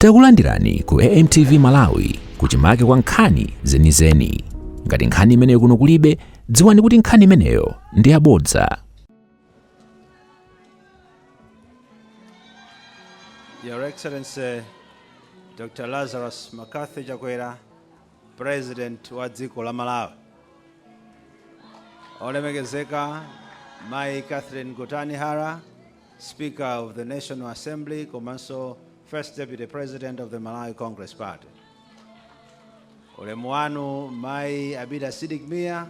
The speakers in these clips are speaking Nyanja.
Takulandirani ku AMTV Malawi kuchimake kwa nkhani zenizeni. Ngati nkhani imeneyo kuno kulibe, dziwani kuti nkhani imeneyo ndi yabodza. Your Excellency Dr. Lazarus McCarthy Chakwera, President wa dziko la Malawi. Olemekezeka Mai Catherine Gotani Hara, Speaker of the National Assembly, komanso First Deputy President of the Malawi Congress Party. Olemuanu Mai Abida Sidik Mia,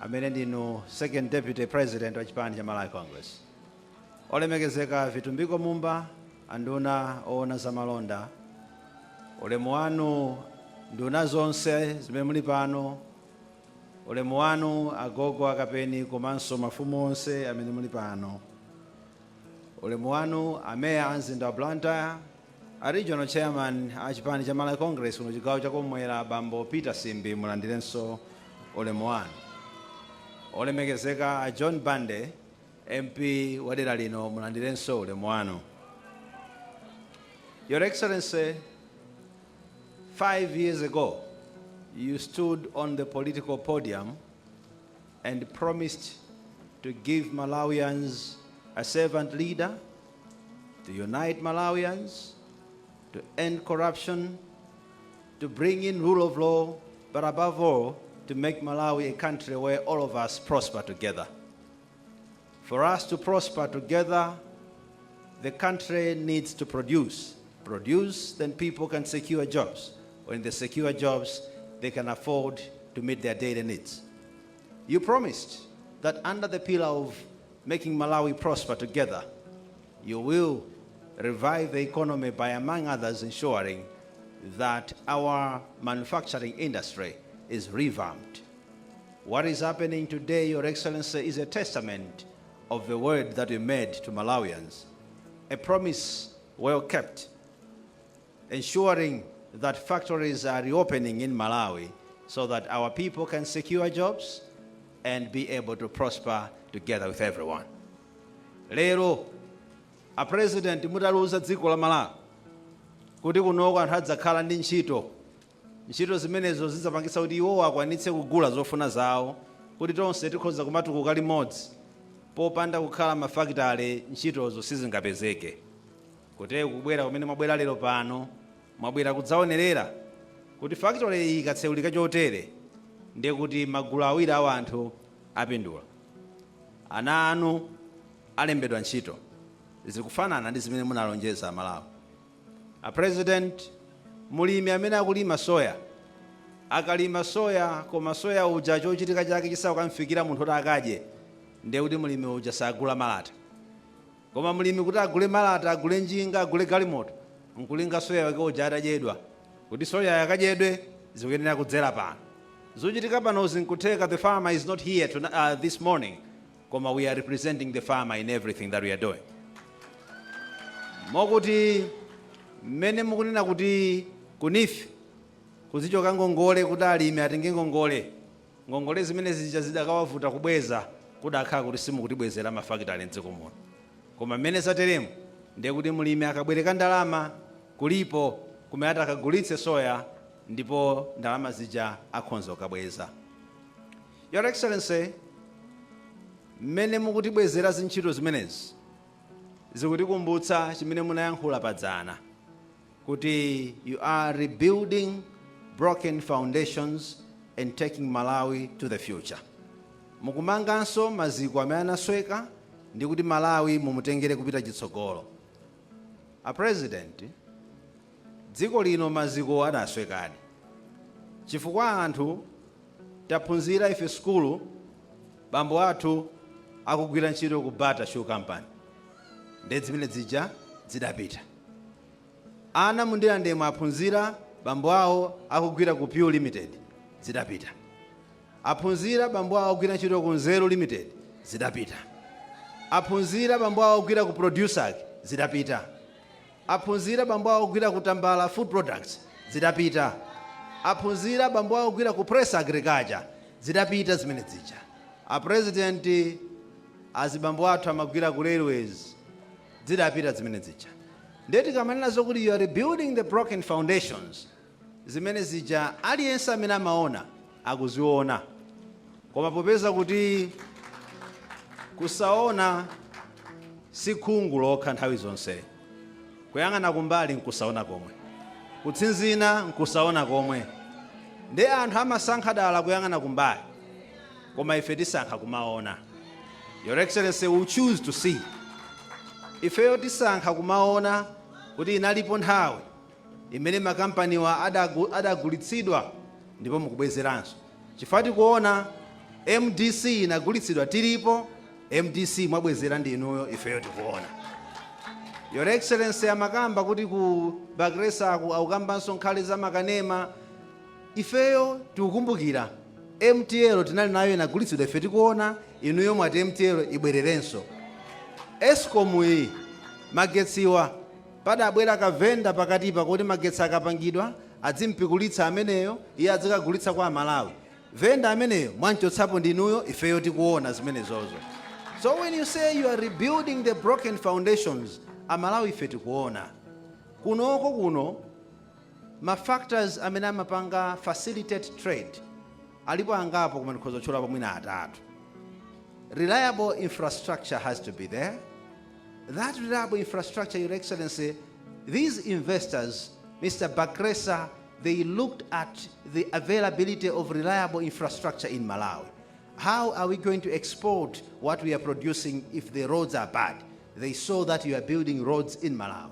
amene ndinu Second Deputy President wa chipani cha Malawi Congress. Olemekezeka Vitumbiko Mumba, anduna oona zamalonda. Olemuanu nduna zonse zimene muli pano. Olemuanu agogo akapeni komanso mafumu onse amene muli pano. Olemuanu ameya anzinda wa Blantyre, a Regional Chairman a chipani cha Malawi Congress kuno chigawo chakumwera Bambo Peter Simbi mulandirenso olemuanu. Olemekezeka a John Bande, MP wa dera lino mulandirenso olemuanu. Your Excellency, 5 years ago, you stood on the political podium and promised to give Malawians a servant leader, to unite Malawians, to end corruption, to bring in rule of law, but above all, to make Malawi a country where all of us prosper together. For us to prosper together, the country needs to produce. Produce, then people can secure jobs. When they secure jobs, they can afford to meet their daily needs. You promised that under the pillar of making Malawi prosper together, you will revive the economy by, among others, ensuring that our manufacturing industry is revamped. What is happening today, Your Excellency, is a testament of the word that we made to Malawians, a promise well kept, ensuring that factories are reopening in Malawi so that our people can secure jobs and be able to prosper together with everyone. Lero, a president mutaluza dziko la Malawi kuti kunoko anthu adzakhala ndi ntchito zimenezo zidzapangitsa kuti iwo akwanitse kugula zofuna zawo, kuti tonse tikhoza kumatukuka limodzi popanda kukhala mafakitale ntchitozo sizingapezeke. Kuti kubwera kumene mwabwera lero pano, mwabwera kudzaonerera kuti factory iyi ikatseulika chotere ndiye kuti magulu awiri a anthu apindula. Ana anu alembedwa ntchito zikufanana ndi zimene munalonjeza Malawi. A president, mulimi amene akulima soya, akalima soya koma soya uja chochitika chake chisakamfikira munthu kuti akadye, ndiye kuti mulimi uja sagula malata. Koma mulimi kuti agule malata, agule njinga, agule galimoto, nkulinga soya wake uja atadyedwa. Kuti soya yakadyedwe zikuyenera kudzera pano. Zochitika pano zinkutheka, the farmer is not here this morning, koma we are representing the farmer in everything that we are doing. Mokuti mmene mukunena kuti kunifi kuzichoka ngongole kuti alimi atenge ngongole zimene zija zidakawavuta kubweza kudakhala kuti simukutibwezera mafakitale mdziko muno. Koma mmene sateremu ndiye kuti mulimi akabwereka ndalama kulipo kumene akagulitse soya ndipo ndalama zija akhonza kukabweza. Your Excellency, mmene mukutibwezera zintchito zimenezi zikutikumbutsa chimene munayankhula padzana kuti you are rebuilding broken foundations and taking Malawi to the future. Mukumanganso maziko amene anasweka ndi kuti Malawi mumutengere kupita chitsogolo. A president, dziko lino maziko adaswekadi. Chifukwa anthu taphunzira ife skulu, bambo athu akugwira ntchito ku Bata Shoe Company. Ndi zimene zija zidapita. Ana Ndirande aphunzira, bambo awo akugwira ku Pure Limited, zidapita. Aphunzira bambo awo akugwira ntchito ku Nzeru Limited, zidapita. Aphunzira bambo awo akugwira ku Producer, zidapita. Aphunzira bambo awo akugwira ku Tambala Food Products, zidapita. Aphunzira bambo awo akugwira ku Press Agriculture, zidapita zimene zija. A president azibambo athu amagwira ku Railways, zidapita zimene zija. Ndeti kamanena zokuti you are rebuilding the broken foundations. Zimene zija aliyense amene amaona akuziona. Koma popeza kuti kusaona si khungu lokha nthawi zonse. Kuyang'ana kumbali nkusaona komwe. Kutsinzina nkusaona komwe. Ndi anthu amasankha dala kuyang'ana kumbali. Koma ife tisankha kumaona. Your Excellency will choose to see. Ifeyo tisankha kumaona kuti inalipo nthawi imene makampaniwa adagulitsidwa ndipo mukubwezeranso. Chifukwa tikuona MDC inagulitsidwa tilipo, MDC mwabwezera ndi inuyo, ifeyo tikuona. Your Excellency amakamba kuti ku Bakhresa akukambanso nkhale za makanema, ifeyo tikukumbukira MTL tinali nayo inagulitsidwa, ife tikuona, inuyo mwati MTL ibwererenso. Eskom iyi magetsiwa padabwera kavenda pakatipa kuti magetsi akapangidwa adzimpikulitsa ameneyo, iye adzikagulitsa kwa Malawi. Venda ameneyo mwanchotsapo ndinuyo, ifeyo tikuona zimene zozo. So when you say you are rebuilding the broken foundations, Malawi ife tikuona. Kunoko kuno ma factors amene amapanga facilitate trade alipo angapo koma ndikhoza tchula pamwina atatu. Reliable infrastructure has to be there. That reliable infrastructure, Your Excellency, these investors, Mr. Bakhresa, they looked at the availability of reliable infrastructure in Malawi. How are we going to export what we are producing if the roads are bad? They saw that you are building roads in Malawi.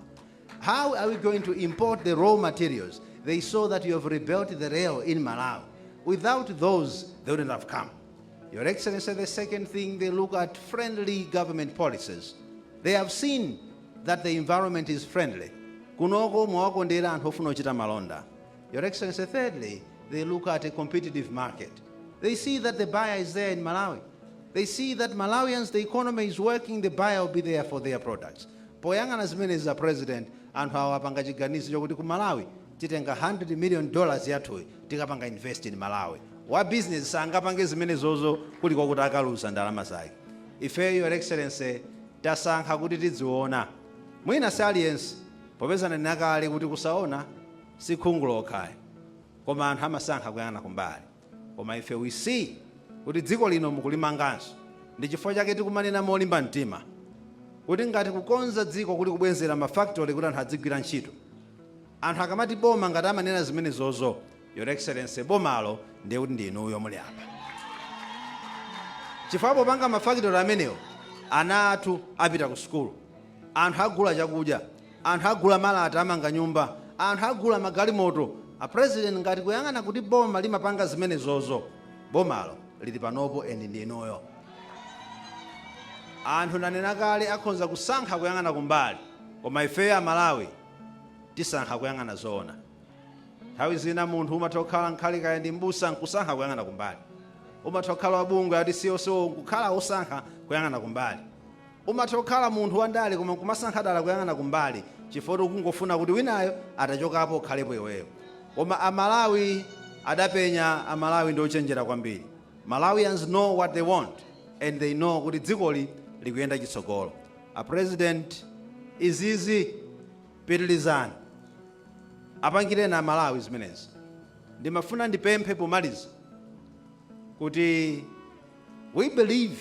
How are we going to import the raw materials? They saw that you have rebuilt the rail in Malawi. Without those, they wouldn't have come. Your Excellency, the second thing, they look at friendly government policies. They have seen that the environment is friendly. Kunoko mwakondera anthu ofuna ochita malonda. Your Excellency, thirdly, they look at a competitive market. They see that the buyer is there in Malawi. They see that Malawians, the economy is working, the buyer will be there for their products. Poyang'ana zimene za president, anthu awo apanga chiganizo chokuti ku Malawi titenga $100 million yathu tikapanga invest in Malawi. Wa business sangapange zimene zozo kuliko kuti akaluza ndalama zake. Ife, Your Excellency, tasankha kuti tidziona. Mwina salience popezana nakale kuti kusaona si khungu lokha. Koma anthu amasankha kuyang'ana kumbali. Koma ife we see kuti dziko lino mukulimanganso. Ndi chifukwa chake tikumanena molimba mtima kuti ngati kukonza dziko kuti kubwezera mafactory kuti anthu adzigwira ntchito. Anthu akamati boma ngati amanena zimene zozo, Your Excellency, bomalo ndiye kuti ndi inuyo muli apa. Chifukwa popanga mafactory amenewo, ana athu apita ku sukulu, anthu agula chakudya, anthu agula malata amanga nyumba, anthu agula magalimoto. A president ngati kuyang'ana kuti boma limapanga zimene zozo, bomalo lili panopo endi ndi inuyo. Anthu nanena kale akhonza kusankha kuyang'ana kumbali, koma ifeyo Malawi tisankha kuyang'ana zoona. Nthawi zina munthu umatha kukhala nkhali kaya ndi mbusa nkusankha kuyang'ana kumbali. Umatha kukhala wabungu ati siyo nkukhala osankha kuyang'ana kumbali. Umatha kukhala munthu wandale koma kumasankha dala kuyang'ana kumbali chifukwa kungofuna kuti winayo atachokapo khalepo iweyo. Koma Amalawi adapenya, Amalawi ndi ochenjera kwambiri. Malawians know what they want and they know kuti dzikoli likuyenda chitsogolo. A president izizi pitilizani apangire na Malawi zimenezi. Ndimafuna ndipemphe pomaliza kuti we believe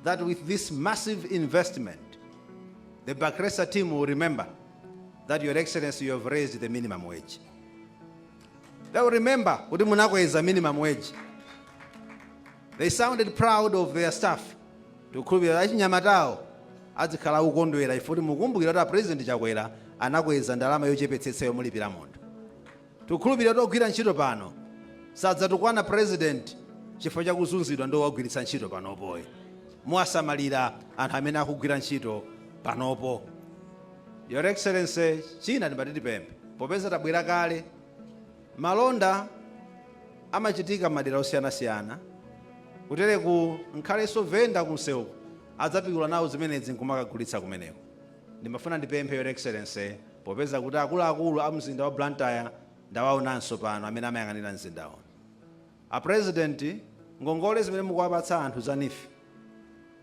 that with this massive investment, the Bakhresa team will remember that, Your Excellency, you have raised the minimum wage. They will remember kuti munakweza minimum wage. They sounded proud of their staff. Tukhulupirira achinyamatawo adzikhala ukondwera ifoti mukumbukira kuti president chakwera anakweza ndalama yochepetsetsa yomulipira munthu. Tukhulupirira kuti ogwira ntchito pano sadzatukwana president chifukwa chakuzunzidwa ndo wagwiritsa ntchito panopo. Muwasamalira anthu amene akugwira ntchito panopo. Your Excellency, china ndimati tipemphe popeza tabwera kale, malonda amachitika madera osiyanasiyana. Kutereku nkhalenso venda kunsewu adzapikula nawo zimenezi nkumakagulitsa kumeneko. Ndimafuna ndipemphe, Your Excellency, popeza kuti akuluakulu a mzinda wa Blantyre ndawaonanso pano amene amayang'anira mzindawo. A president ngongole zimene mukuwapatsa anthu zanifi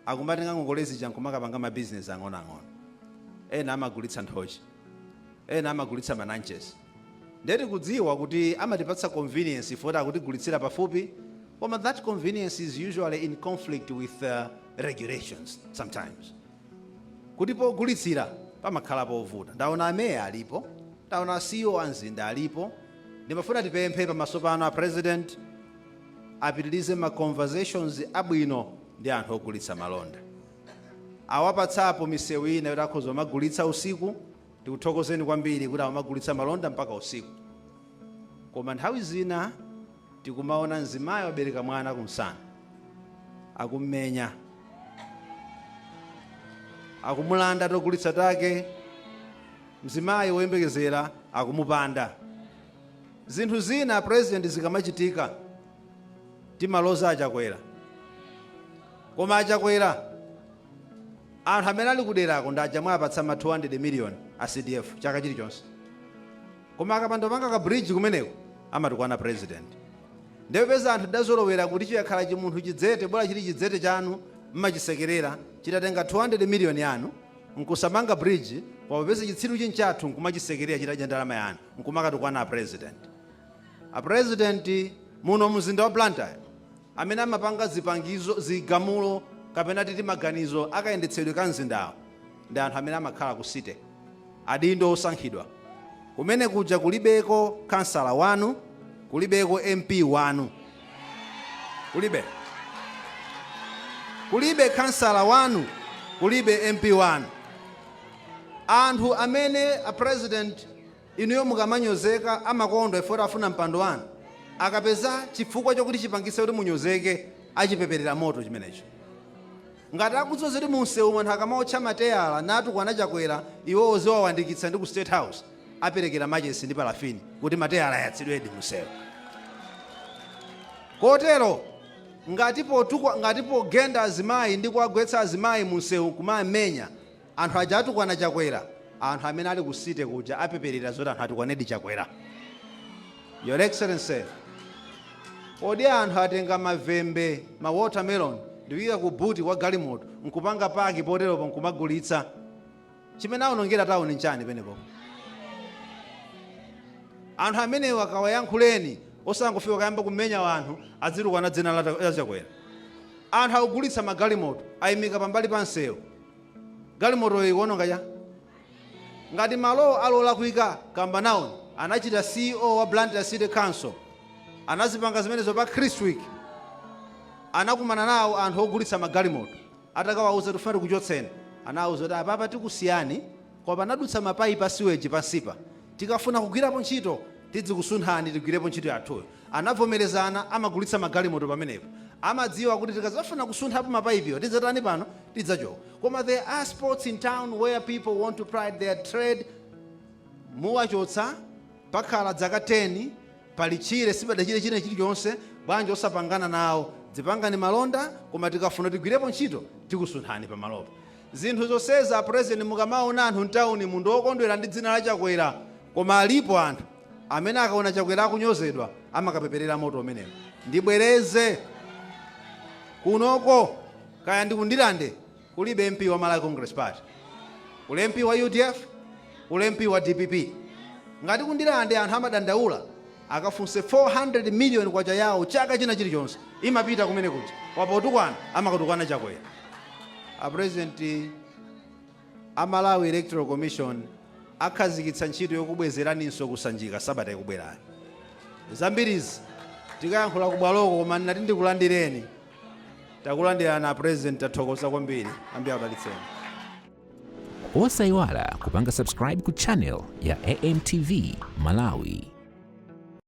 akumatenga ngongole zija nkumakapanga mabizinesi ang'onoang'ono. Ena amagulitsa nthochi, ena amagulitsa mananches. Ndeti kudziwa kuti amatipatsa convenience ifota kuti gulitsira pafupi, koma that convenience is usually in conflict with regulations sometimes. Kuti pogulitsira pamakhala povuta. Ndaona meya alipo, ndaona CEO anzinda alipo. Ndimafuna tipemphe pamaso pano a president apitilize ma conversations abwino ndi anthu ogulitsa malonda. Awapatsapo misewu ina yoti akhoza magulitsa usiku, tikuthokozeni kwambiri kuti amagulitsa malonda mpaka usiku. Koma nthawi zina tikumaona mzimayi wabereka mwana kumsana, akummenya, akumulanda togulitsa take, mzimayi woyembekezera akumupanda. Zinthu zina president zikamachitika timaloza achakwera, koma achakwera anthu amene ali kuderako ndajamwe apatsa ma 200 million a CDF chaka chilichonse, koma akapandopanga ka bridge kumeneko amatukwana president. Ndepeza anthu dazolowera kuti chiyakhala chimunthu chidzete, bora chili chidzete chanu mmachisekerera, chitatenga 200 million yanu nkusamanga bridge, popeza chitsiru chinchathu nkumachisekerera chitadya ndalama yanu nkumakatukwana a president. A president muno mzinda wa Blantyre amene amapanga zipangizo zigamulo kapena titi maganizo akayendetsedwe ka mzindawo ndi anthu amene amakhala ku city, adindo osankhidwa. Kumene kuja kulibeko kansala wanu, kulibeko MP wanu, kulibe kansala wanu, kulibe MP wanu. Anthu amene a president inuyo mukamanyozeka amakondo efora afuna mpando wanu, akapeza chifukwa chokuti chipangise kuti munyozeke achipeperera moto chimenecho. Ngati akudzozeti munsewu anthu akamawotcha mateyala natukwana chakwera, iwo oziwawandikitsa ndi ku State House aperekera machesi ndi parafini kuti mateyala yatsidwedi munsewu. Kotero ngati pogenda azimayi ndi kuwagwetsa azimayi munsewu kumamenya, anthu aja atukwana chakwera, anthu amene ali ku city kuja apeperera zoti anthu atukwanedi chakwera. Your Excellency, kodi anthu atenga mavembe, ma watermelon ndiwika ku buti kwa galimoto nkupanga paki poteropo nkumagulitsa, chimene awonongera tauni nchani penepo? Anthu amenewo akawayankhuleni osangofika kayamba kumenya wanthu adzitukwana dzina la chakwera. Anthu akugulitsa magalimoto ayimika pambali pa msewu, galimoto iwononga cha ngati malo alola kuika kamba naoni. Anachita CEO wa Blantyre City Council anazipanga zimenezo pa Christweek, anakumana nawo anthu ogulitsa magalimoto, atakawauza tufuna kuchotseni, anawuza kuti apapa tikusiyani koma panadutsa mapaipi a sewage pansipa, tikafuna kugwirapo ntchito tidzikusunthani tigwirepo ntchito yathuyo. Anavomerezana amagulitsa magalimoto pamenepo, amadziwa kuti tikazafuna kusunthapo mapaipiyo tidzatani pano tidzachoka. Koma there are spots in town where people want to pride their trade, muwachotsa pakhala dzaka 10 palichire sipadachire china chilichonse, bwanji osapangana nawo dzipangani malonda, koma tikafuna tigwirepo ntchito tikusunthani pamalopo. Zinthu zonseza president mukamaona anthu mtauni munthu wokondwera ndi dzina la chakwera, koma alipo anthu amene akaona chakwera akunyozedwa amakapeperera moto umenewo. Ndibwereze kunoko kaya ndi Ndirande kulibe MP wa Malawi Congress Party, kuli MP wa UDF, kuli MP wa DPP. Ngati Ndirande anthu amadandaula akafunse 400 million kwacha yawo chaka china chilichonse imapita kumene kuja, wapotukwana amakatukwana chakwera. A president a Malawi Electoral Commission akhazikitsa ntchito yokubwezeraninso kusanjika sabata ikubwerayo. Zambirizi tikayankhula kubwaloko, koma ndinati ndikulandireni, takulandirana president, tathokoza kwambiri, ambuye adalitseni. Osayiwala kupanga subscribe ku channel ya AMTV Malawi.